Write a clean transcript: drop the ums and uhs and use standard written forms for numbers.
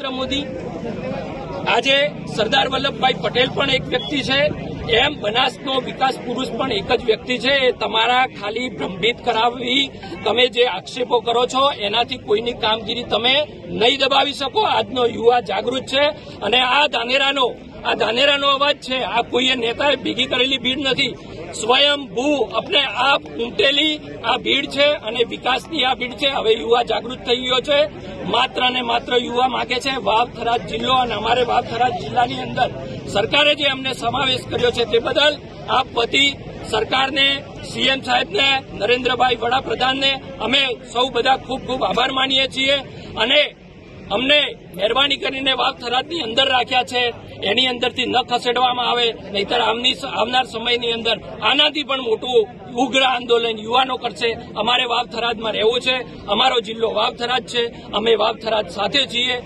નરેન્દ્ર મોદી, આજે સરદાર વલ્લભભાઈ પટેલ પણ એક વ્યક્તિ છે, એમ બનાસનો વિકાસ પુરુષ પણ એક જ વ્યક્તિ છે. એ તમારા ખાલી ભ્રમિત કરાવી તમે જે આક્ષેપો કરો છો એનાથી કોઈની કામગીરી તમે નહીં દબાવી શકો. આજનો યુવા જાગૃત છે અને આ ધાનેરાનો અવાજ છે. આ કોઈ નેતાએ ભેગી કરેલી ભીડ નથી. સ્વયંભૂ આપણે આ ઉમટેલી આ ભીડ છે અને વિકાસની આ ભીડ છે. હવે યુવા જાગૃત થઈ ગયો છે. માત્ર ને માત્ર યુવા માંગે છે વાવ થરાદ જિલ્લો, અને અમારે વાવ થરાદ જિલ્લાની અંદર સરકારે જે અમને સમાવેશ કર્યો છે તે બદલ આપ વતી સરકારને, સીએમ સાહેબને, નરેન્દ્રભાઈ વડાપ્રધાનને અમે સૌ બધા ખૂબ ખૂબ આભાર માનીએ છીએ. અને અમને મહેરબાની કરીને વાવ થરાદની અંદર રાખ્યા છે, એની અંદરથી ન ખસેડવામાં આવે, નહીતર આવનાર સમયની અંદર આનાથી પણ મોટું ઉગ્ર આંદોલન યુવાનો કરશે. અમારે વાવ થરાદમાં રહેવું છે. અમારો જિલ્લો વાવ થરાદ છે. અમે વાવ થરાદ સાથે છીએ.